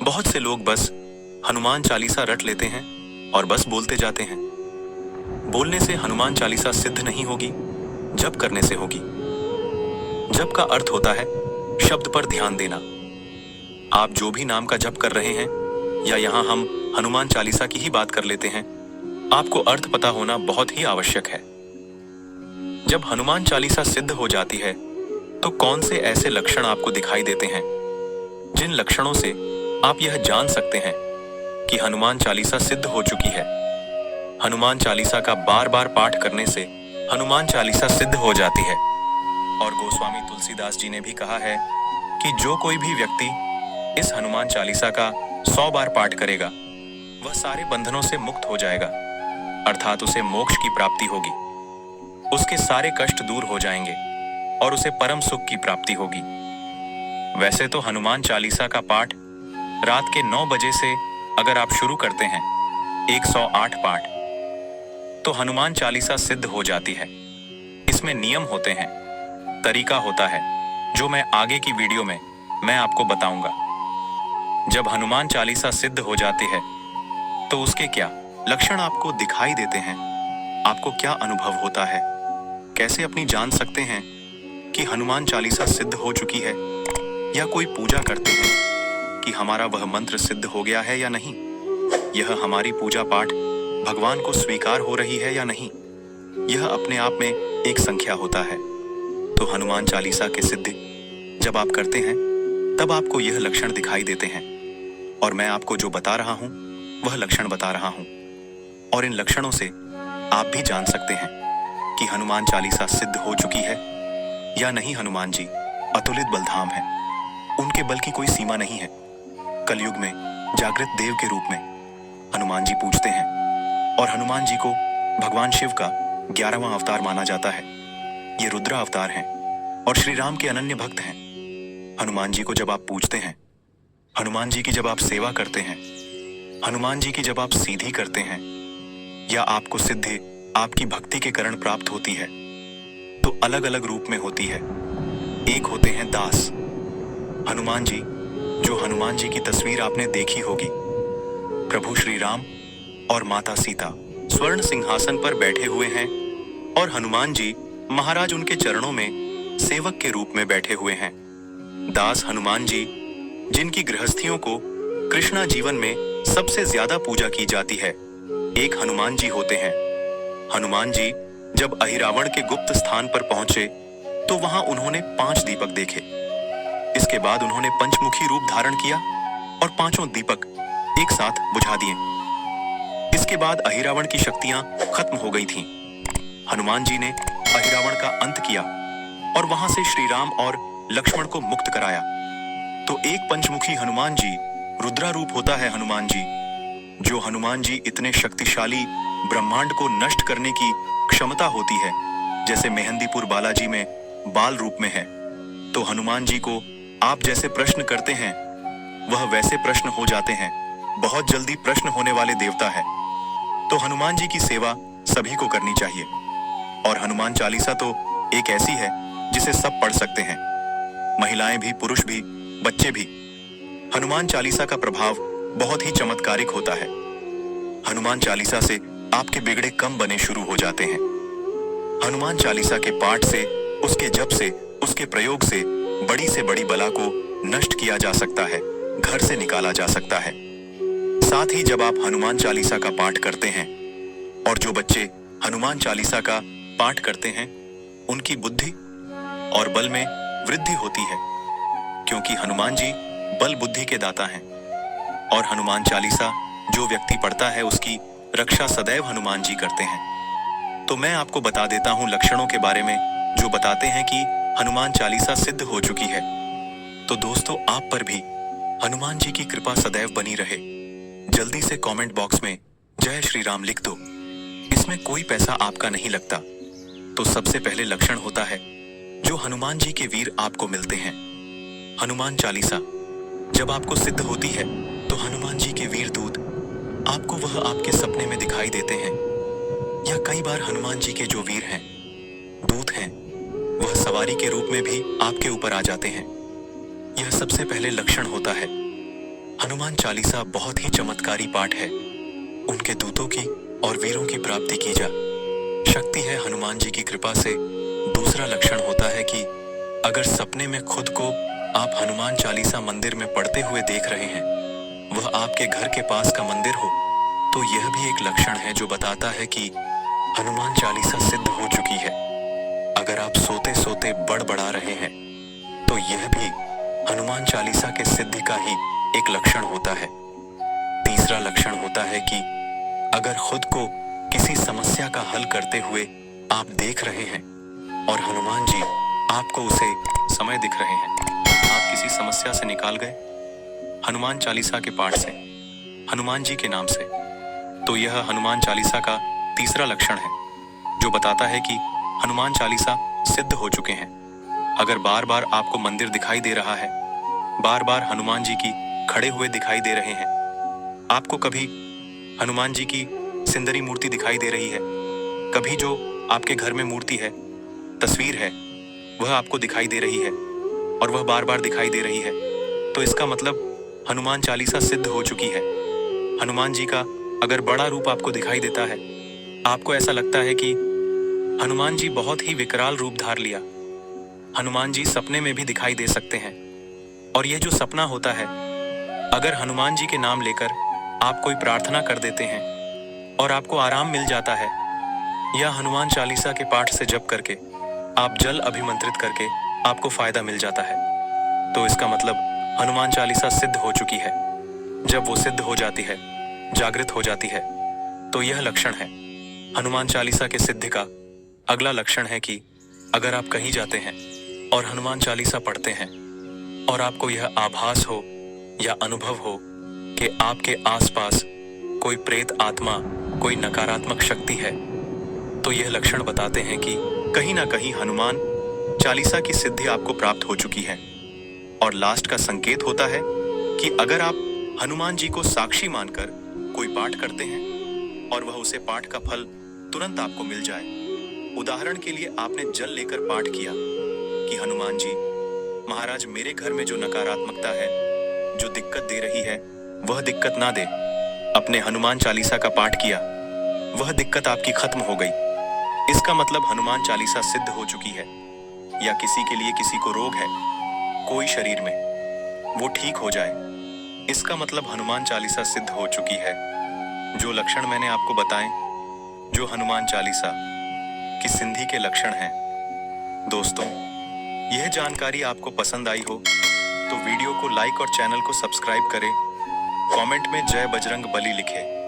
बहुत से लोग बस हनुमान चालीसा रट लेते हैं और बस बोलते जाते हैं। बोलने से हनुमान चालीसा सिद्ध नहीं होगी, जप करने से होगी। जप का अर्थ होता है शब्द पर ध्यान देना। आप जो भी नाम का जप कर रहे हैं, या यहाँ हम हनुमान चालीसा की ही बात कर लेते हैं, आपको अर्थ पता होना बहुत ही आवश्यक है। जब हनुमान चालीसा सिद्ध हो जाती है तो कौन से ऐसे लक्षण आपको दिखाई देते हैं जिन लक्षणों से आप यह जान सकते हैं कि हनुमान चालीसा सिद्ध हो चुकी है। हनुमान चालीसा का बार बार पाठ करने से हनुमान चालीसा सिद्ध हो जाती है। और गोस्वामी तुलसीदास जी ने भी कहा है कि जो कोई भी व्यक्ति इस हनुमान चालीसा का 100 बार पाठ करेगा वह सारे बंधनों से मुक्त हो जाएगा, अर्थात उसे मोक्ष की प्राप्ति होगी। उसके सारे कष्ट दूर हो जाएंगे और उसे परम सुख की प्राप्ति होगी। वैसे तो हनुमान चालीसा का पाठ रात के 9 बजे से अगर आप शुरू करते हैं 108 पाठ, तो हनुमान चालीसा सिद्ध हो जाती है। इसमें नियम होते हैं, तरीका होता है, जो मैं आगे की वीडियो में मैं आपको बताऊंगा। जब हनुमान चालीसा सिद्ध हो जाती है तो उसके क्या लक्षण आपको दिखाई देते हैं, आपको क्या अनुभव होता है, कैसे अपनी जान सकते हैं कि हनुमान चालीसा सिद्ध हो चुकी है, या कोई पूजा करते हैं कि हमारा वह मंत्र सिद्ध हो गया है या नहीं, यह हमारी पूजा पाठ भगवान को स्वीकार हो रही है या नहीं, यह अपने आप में एक संख्या होता है। तो हनुमान चालीसा के सिद्धि जब आप करते हैं तब आपको यह लक्षण दिखाई देते हैं, और मैं आपको जो बता रहा हूं वह लक्षण बता रहा हूं। और इन लक्षणों से आप भी जान सकते हैं कि हनुमान चालीसा सिद्ध हो चुकी है या नहीं। हनुमान जी अतुलित बलधाम है, उनके बल की कोई सीमा नहीं है। कलयुग में जागृत देव के रूप में हनुमान जी पूजते हैं, और हनुमान जी को भगवान शिव का 11वां अवतार माना जाता है। ये रुद्र अवतार हैं और श्री राम के अनन्य भक्त हैं। हनुमान जी को जब आप पूजते हैं, हनुमान जी की जब आप सेवा करते हैं, हनुमान जी की जब आप सीधी करते हैं, या आपको सिद्धि आपकी भक्ति के कारण प्राप्त होती है, तो अलग अलग रूप में होती है। एक होते हैं दास। हनुमान जी, जो हनुमान जी की तस्वीर आपने देखी होगी, प्रभु श्री राम और माता सीता स्वर्ण सिंहासन पर बैठे हुए हैं, और हनुमान जी महाराज उनके चरणों में सेवक के रूप में बैठे हुए हैं। दास हनुमान जी, जिनकी गृहस्थियों को कृष्णा जीवन में सबसे ज्यादा पूजा की जाती है, एक हनुमान जी होते हैं। हनुमान जी जब अहिरावण के गुप्त स्थान पर पहुंचे तो वहां उन्होंने 5 दीपक देखे। इसके बाद उन्होंने पंचमुखी रूप धारण किया और 5 दीपक एक साथ बुझा दिए। इसके बाद अहिरावण की शक्तियां खत्म हो गई थीं। हनुमान जी ने अहिरावण का अंत किया और वहां से श्री राम और लक्ष्मण को मुक्त कराया। तो एक पंचमुखी हनुमान जी रुद्रा रूप होता है। हनुमान जी, जो हनुमान जी इतने शक्तिशाली ब्रह्मांड को नष्ट करने की क्षमता होती है, जैसे मेहंदीपुर बालाजी में बाल रूप में है। तो हनुमान जी को आप जैसे प्रश्न करते हैं वह वैसे प्रश्न हो जाते हैं। बहुत जल्दी प्रश्न होने वाले देवता है। तो हनुमान जी की सेवा सभी को करनी चाहिए। और हनुमान चालीसा तो एक ऐसी है जिसे सब पढ़ सकते हैं, महिलाएं भी, पुरुष भी, बच्चे भी। हनुमान चालीसा का प्रभाव बहुत ही चमत्कारिक होता है। हनुमान चालीसा से आपके बिगड़े कम बने शुरू हो जाते हैं। हनुमान चालीसा के पाठ से, उसके जप से, उसके प्रयोग से बड़ी से बड़ी बला को नष्ट किया जा सकता है, घर से निकाला जा सकता है। साथ ही जब आप हनुमान चालीसा का पाठ करते हैं, और जो बच्चे हनुमान चालीसा का पाठ करते हैं, उनकी बुद्धि और बल में वृद्धि होती है, क्योंकि हनुमान जी बल बुद्धि के दाता हैं। और हनुमान चालीसा जो व्यक्ति पढ़ता है उसकी रक्षा सदैव हनुमान जी करते हैं। तो मैं आपको बता देता हूं लक्षणों के बारे में जो बताते हैं कि हनुमान चालीसा सिद्ध हो चुकी है। तो दोस्तों, आप पर भी हनुमान जी की कृपा सदैव बनी रहे। जल्दी से कमेंट बॉक्स में जय श्री राम लिख दो। इसमें कोई पैसा आपका नहीं लगता। तो सबसे पहले लक्षण होता है जो हनुमान जी के वीर आपको मिलते हैं। हनुमान चालीसा जब आपको सिद्ध होती है तो हनुमान जी के वीर दूत आपको वह आपके सपने में दिखाई देते हैं, या कई बार हनुमान जी के जो वीर हैं, दूत हैं, वह सवारी के रूप में भी आपके ऊपर आ जाते हैं। यह सबसे पहले लक्षण होता है। हनुमान चालीसा बहुत ही चमत्कारी पाठ है। उनके दूतों की और वीरों की प्राप्ति की जा शक्ति है हनुमान जी की कृपा से। दूसरा लक्षण होता है कि अगर सपने में खुद को आप हनुमान चालीसा मंदिर में पढ़ते हुए देख रहे हैं, वह आपके घर के पास का मंदिर हो, तो यह भी एक लक्षण है जो बताता है कि हनुमान चालीसा सिद्ध हो चुकी है। अगर आप सोते सोते बड़बड़ा रहे हैं, तो यह भी हनुमान चालीसा के सिद्धि का ही एक लक्षण होता है। तीसरा लक्षण होता है कि अगर खुद को किसी समस्या का हल करते हुए आप देख रहे हैं और हनुमान जी आपको उसे समय दिख रहे हैं, आप किसी समस्या से निकाल गए हनुमान चालीसा के पाठ से, हनुमान जी के नाम से, तो यह हनुमान चालीसा का तीसरा लक्षण है जो बताता है कि हनुमान चालीसा सिद्ध हो चुके हैं। अगर बार बार आपको मंदिर दिखाई दे रहा है, बार बार हनुमान जी की खड़े हुए दिखाई दे रहे हैं, आपको कभी हनुमान जी की सिंदरी मूर्ति दिखाई दे रही है, कभी जो आपके घर में मूर्ति है, तस्वीर है, वह आपको दिखाई दे रही है और वह बार बार दिखाई दे रही है, तो इसका मतलब हनुमान चालीसा सिद्ध हो चुकी है। हनुमान जी का अगर बड़ा रूप आपको दिखाई देता है, आपको ऐसा लगता है कि हनुमान जी बहुत ही विकराल रूप धार लिया, हनुमान जी सपने में भी दिखाई दे सकते हैं, और यह जो सपना होता है, अगर हनुमान जी के नाम लेकर आप कोई प्रार्थना कर देते हैं और आपको आराम मिल जाता है, या हनुमान चालीसा के पाठ से जप करके आप जल अभिमंत्रित करके आपको फायदा मिल जाता है, तो इसका मतलब हनुमान चालीसा सिद्ध हो चुकी है। जब वो सिद्ध हो जाती है, जागृत हो जाती है, तो यह लक्षण है हनुमान चालीसा के सिद्धि का। अगला लक्षण है कि अगर आप कहीं जाते हैं और हनुमान चालीसा पढ़ते हैं और आपको यह आभास हो या अनुभव हो कि आपके आसपास कोई प्रेत आत्मा, कोई नकारात्मक शक्ति है, तो यह लक्षण बताते हैं कि कहीं ना कहीं हनुमान चालीसा की सिद्धि आपको प्राप्त हो चुकी है। और लास्ट का संकेत होता है कि अगर आप हनुमान जी को साक्षी मानकर कोई पाठ करते हैं और वह उसे पाठ का फल तुरंत आपको मिल जाए। उदाहरण के लिए आपने जल लेकर पाठ किया कि हनुमान जी महाराज, मेरे घर में जो नकारात्मकता है, जो दिक्कत दे रही है, वह दिक्कत ना दे। अपने हनुमान चालीसा का पाठ किया, वह दिक्कत आपकी खत्म हो गई। इसका मतलब हनुमान चालीसा सिद्ध हो चुकी है। या किसी के लिए किसी को रोग है कोई शरीर में, वो ठीक हो जाए, इसका मतलब हनुमान चालीसा सिद्ध हो चुकी है। जो लक्षण मैंने आपको बताए, जो हनुमान चालीसा की सिद्धि के लक्षण हैं। दोस्तों, यह जानकारी आपको पसंद आई हो तो वीडियो को लाइक और चैनल को सब्सक्राइब करें। कमेंट में जय बजरंग बली लिखें।